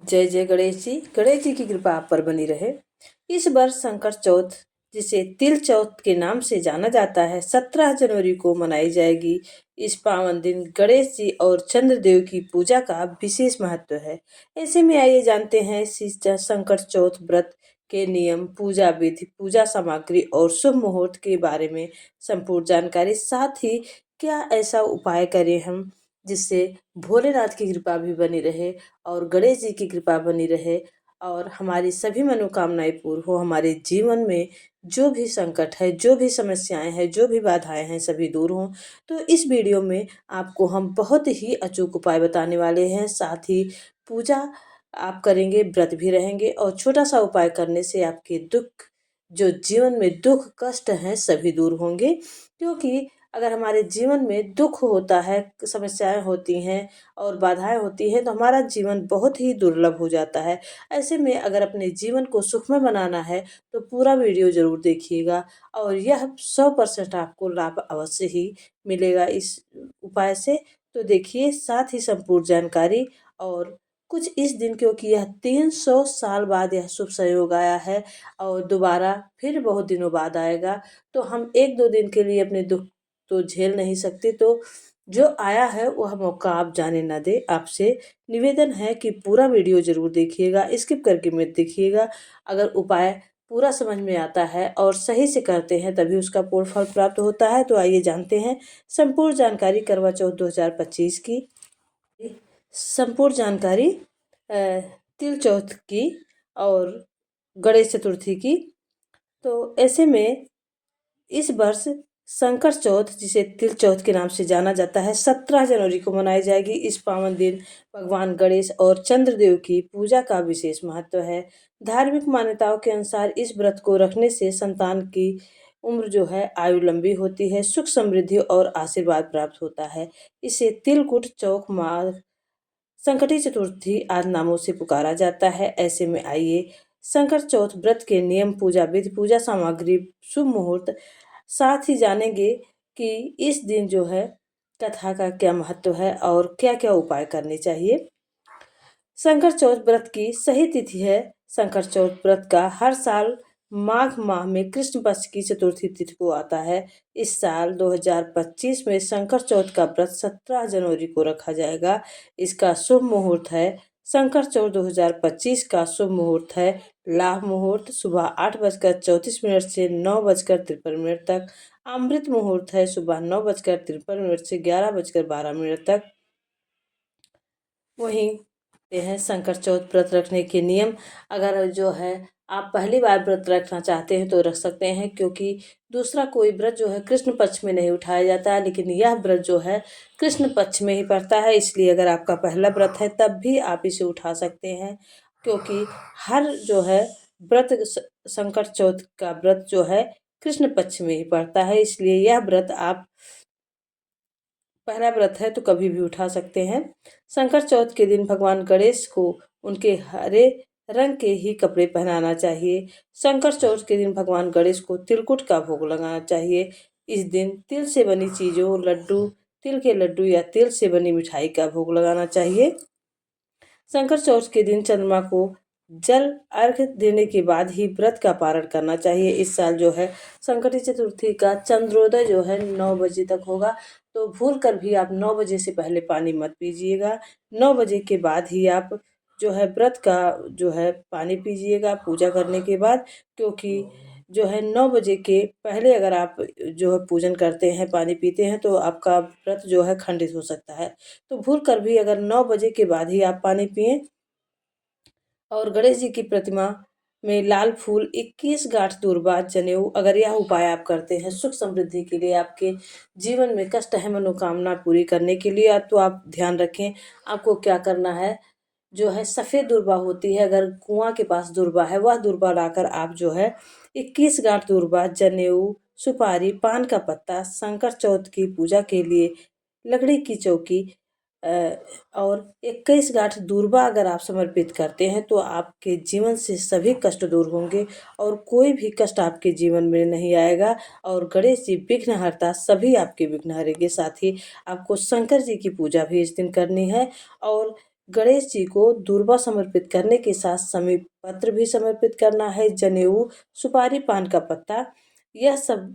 जय जय गणेश जी की कृपा आप पर बनी रहे। इस वर्ष संकट चौथ, जिसे तिल चौथ के नाम से जाना जाता है, 17 जनवरी को मनाई जाएगी। इस पावन दिन गणेश जी और चंद्रदेव की पूजा का विशेष महत्व है। ऐसे में आइए जानते हैं संकट चौथ व्रत के नियम, पूजा विधि, पूजा सामग्री और शुभ मुहूर्त के बारे में संपूर्ण जानकारी। साथ ही क्या ऐसा उपाय करें हम जिससे भोलेनाथ की कृपा भी बनी रहे और गणेश जी की कृपा बनी रहे और हमारी सभी मनोकामनाएं पूर्ण हो। हमारे जीवन में जो भी संकट है, जो भी समस्याएं हैं, जो भी बाधाएं हैं, सभी दूर हों। तो इस वीडियो में आपको हम बहुत ही अचूक उपाय बताने वाले हैं। साथ ही पूजा आप करेंगे, व्रत भी रहेंगे और छोटा सा उपाय करने से आपके दुख, जो जीवन में दुख कष्ट हैं, सभी दूर होंगे। क्योंकि अगर हमारे जीवन में दुख होता है, समस्याएं होती हैं और बाधाएं होती हैं, तो हमारा जीवन बहुत ही दुर्लभ हो जाता है। ऐसे में अगर अपने जीवन को सुखमय बनाना है तो पूरा वीडियो ज़रूर देखिएगा और यह 100% आपको लाभ अवश्य ही मिलेगा इस उपाय से। तो देखिए, साथ ही संपूर्ण जानकारी और कुछ इस दिन, क्योंकि यह 300 साल बाद यह शुभ संयोग आया है और दोबारा फिर बहुत दिनों बाद आएगा। तो हम 1-2 दिन के लिए अपने दुख तो झेल नहीं सकते, तो जो आया है वह मौका आप जाने ना दें। आपसे निवेदन है कि पूरा वीडियो ज़रूर देखिएगा, स्किप करके मत देखिएगा। अगर उपाय पूरा समझ में आता है और सही से करते हैं तभी उसका पूर्ण फल प्राप्त होता है। तो आइए जानते हैं संपूर्ण जानकारी करवा चौथ 2025 की। संपूर्ण जानकारी तिल चौथ की और गणेश चतुर्थी की। तो ऐसे में इस वर्ष संकट चौथ, जिसे तिल चौथ के नाम से जाना जाता है, 17 जनवरी को मनाई जाएगी। इस पावन दिन भगवान गणेश और चंद्रदेव की पूजा का विशेष महत्व है। धार्मिक मान्यताओं के अनुसार इस व्रत को रखने से संतान की उम्र जो है, आयु लंबी होती है, सुख समृद्धि और आशीर्वाद प्राप्त होता है। इसे तिलकुट चौक, माघ, संकटी चतुर्थी आदि नामों से पुकारा जाता है। ऐसे में आइए संकट चौथ व्रत के नियम, पूजा विधि, पूजा सामग्री, शुभ मुहूर्त, साथ ही जानेंगे कि इस दिन जो है कथा का क्या महत्व है और क्या क्या उपाय करने चाहिए। संकट चौथ व्रत की सही तिथि है। संकट चौथ व्रत का हर साल माघ माह में कृष्ण पक्ष की चतुर्थी तिथि को आता है। इस साल 2025 में संकट चौथ का व्रत 17 जनवरी को रखा जाएगा। इसका शुभ मुहूर्त है, संकट चौथ 2025 का शुभ मुहूर्त है लाभ मुहूर्त सुबह 8:34 से 9:53 तक। अमृत मुहूर्त है सुबह 9:53 से 11:12 तक। वहीं ये है संकट चौथ व्रत रखने के नियम। अगर जो है आप पहली बार व्रत रखना चाहते हैं तो रख सकते हैं, क्योंकि दूसरा कोई व्रत जो है कृष्ण पक्ष में नहीं उठाया जाता है, लेकिन यह व्रत जो है कृष्ण पक्ष में ही पड़ता है। इसलिए अगर आपका पहला व्रत है तब भी आप इसे उठा सकते हैं, क्योंकि हर जो है व्रत संकट चौथ का व्रत जो है कृष्ण पक्ष में ही पड़ता है। इसलिए यह व्रत आप पहला व्रत है तो कभी भी उठा सकते हैं। संकट चौथ के दिन भगवान गणेश को उनके हरे रंग के ही कपड़े पहनाना चाहिए। संकट चौथ के दिन भगवान गणेश को तिलकुट का भोग लगाना चाहिए। इस दिन तिल से बनी चीज़ों, लड्डू, तिल के लड्डू या तिल से बनी मिठाई का भोग लगाना चाहिए। संकट चौथ के दिन चंद्रमा को जल अर्घ देने के बाद ही व्रत का पारण करना चाहिए। इस साल जो है संकटी चतुर्थी का चंद्रोदय जो है 9 बजे तक होगा, तो भूल कर भी आप 9 बजे से पहले पानी मत पीजिएगा। 9 बजे के बाद ही आप जो है व्रत का जो है पानी पीजिएगा पूजा करने के बाद, क्योंकि जो है 9 बजे के पहले अगर आप जो है पूजन करते हैं, पानी पीते हैं, तो आपका व्रत जो है खंडित हो सकता है। तो भूल कर भी अगर 9 बजे के बाद ही आप पानी पिएं। और गणेश जी की प्रतिमा में लाल फूल, 21 गांठ दूर्वा, जनेऊ, अगर यह उपाय आप करते हैं सुख समृद्धि के लिए, आपके जीवन में कष्ट है मनोकामना पूरी करने के लिए, तो आप ध्यान रखें आपको क्या करना है। जो है सफ़ेद दूर्वा होती है, अगर कुआं के पास दूर्वा है, वह दूर्वा लाकर आप जो है 21 गांठ दूर्वा, जनेऊ, सुपारी, पान का पत्ता, संकट चौथ की पूजा के लिए लकड़ी की चौकी और 21 गांठ दूर्वा अगर आप समर्पित करते हैं तो आपके जीवन से सभी कष्ट दूर होंगे और कोई भी कष्ट आपके जीवन में नहीं आएगा। और गणेश जी विघ्नहर्ता, सभी आपके विघ्न हरेंगे। साथ ही आपको शंकर जी की पूजा भी इस दिन करनी है और गणेश जी को दूर्वा समर्पित करने के साथ समी पत्र भी समर्पित करना है, जनेऊ, सुपारी, पान का पत्ता, यह सब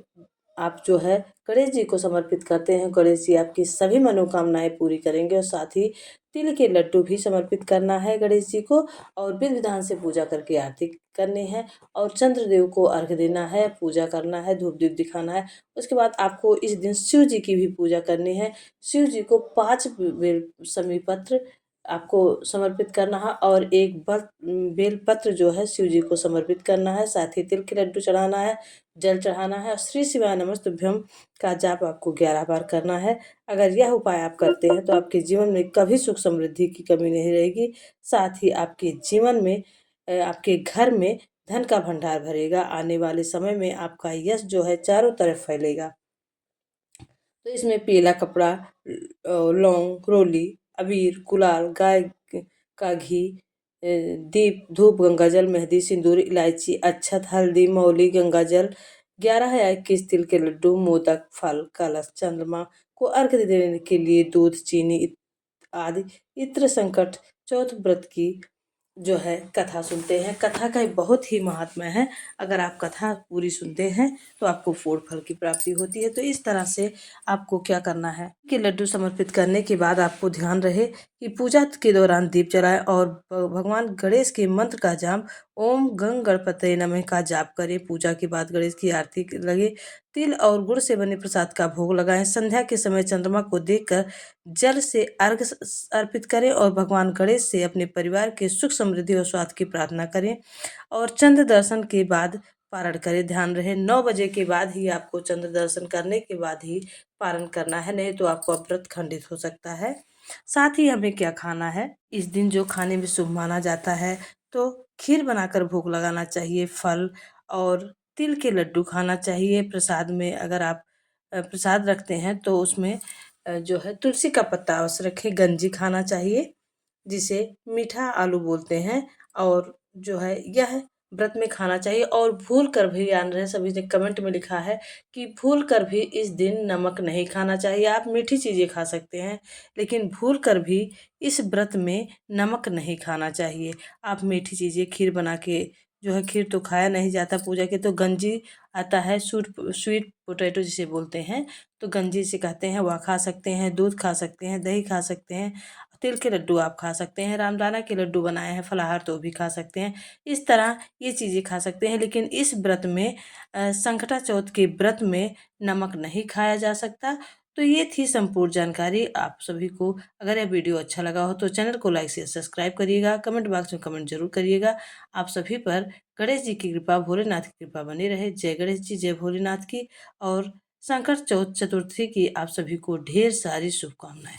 आप जो है गणेश जी को समर्पित करते हैं। गणेश जी आपकी सभी मनोकामनाएं पूरी करेंगे और साथ ही तिल के लड्डू भी समर्पित करना है गणेश जी को और विधि विधान से पूजा करके आरती करनी है और चंद्रदेव को अर्घ्य देना है, पूजा करना है, धूप दीप दिखाना है। उसके बाद आपको इस दिन शिव जी की भी पूजा करनी है। शिव जी को 5 बेल समी पत्र आपको समर्पित करना है और एक बेल पत्र जो है शिव जी को समर्पित करना है, साथ ही तिल के लड्डू चढ़ाना है, जल चढ़ाना है और श्री शिवाय नमस्तुभ्यम का जाप आपको 11 बार करना है। अगर यह उपाय आप करते हैं तो आपके जीवन में कभी सुख समृद्धि की कमी नहीं रहेगी, साथ ही आपके जीवन में आपके घर में धन का भंडार भरेगा। आने वाले समय में आपका यश जो है चारों तरफ फैलेगा। तो इसमें पीला कपड़ा, लौंग, रोली, अबीर, गुलाल, गाय का घी, दीप, धूप, गंगाजल, मेहंदी, सिंदूर, इलायची, अक्षत, हल्दी, मौली, गंगाजल, 11 या 21 तिल के लड्डू, मोदक, फल, कलश, चंद्रमा को अर्घ्य देने के लिए दूध, चीनी आदि इत्र संकट चौथ व्रत की जो है कथा सुनते हैं। कथा का एक बहुत ही महात्मा है। अगर आप कथा पूरी सुनते हैं तो आपको फोड़ फल की प्राप्ति होती है। तो इस तरह से आपको क्या करना है कि लड्डू समर्पित करने के बाद आपको ध्यान रहे कि पूजा के दौरान दीप जलाएं और भगवान गणेश के मंत्र का जाप ओम गंग गणपतये नमः का जाप करें। पूजा के बाद गणेश की आरती लगे, तिल और गुड़ से बने प्रसाद का भोग लगाएं। संध्या के समय चंद्रमा को देखकर जल से अर्घ्य अर्पित करें और भगवान गणेश से अपने परिवार के सुख समृद्धि और स्वास्थ्य की प्रार्थना करें और चंद्र दर्शन के बाद पारण करें। ध्यान रहे 9 बजे के बाद ही आपको चंद्र दर्शन करने के बाद ही पारण करना है, नहीं तो आपका व्रत खंडित हो सकता है। साथ ही हमें क्या खाना है, इस दिन जो खाने में शुभ माना जाता है तो खीर बनाकर भोग लगाना चाहिए, फल और तिल के लड्डू खाना चाहिए। प्रसाद में अगर आप प्रसाद रखते हैं तो उसमें जो है तुलसी का पत्ता अवश्य रखें। गंजी खाना चाहिए जिसे मीठा आलू बोलते हैं और जो है यह व्रत में खाना चाहिए। और भूल कर भी, याद रहे सभी ने कमेंट में लिखा है कि भूल कर भी इस दिन नमक नहीं खाना चाहिए। आप मीठी चीज़ें खा सकते हैं लेकिन भूल कर भी इस व्रत में नमक नहीं खाना चाहिए। आप मीठी चीज़ें खीर बना के जो है, खीर तो खाया नहीं जाता पूजा के, तो गंजी आता है, स्वीट पोटैटो जिसे बोलते हैं, तो गंजी से कहते हैं, वह खा सकते हैं। दूध खा सकते हैं, दही खा सकते हैं, तिल के लड्डू आप खा सकते हैं, रामदाना के लड्डू बनाए हैं फलाहार तो भी खा सकते हैं। इस तरह ये चीज़ें खा सकते हैं। लेकिन इस व्रत में संकटा चौथ के व्रत में नमक नहीं खाया जा सकता। तो ये थी संपूर्ण जानकारी आप सभी को। अगर यह वीडियो अच्छा लगा हो तो चैनल को लाइक शेयर सब्सक्राइब करिएगा। कमेंट बॉक्स में कमेंट जरूर करिएगा। आप सभी पर गणेश जी की कृपा, भोलेनाथ की कृपा बनी रहे। जय गणेश जी, जय भोलेनाथ की। और संकट चौथ चतुर्थी की आप सभी को ढेर सारी शुभकामनाएं।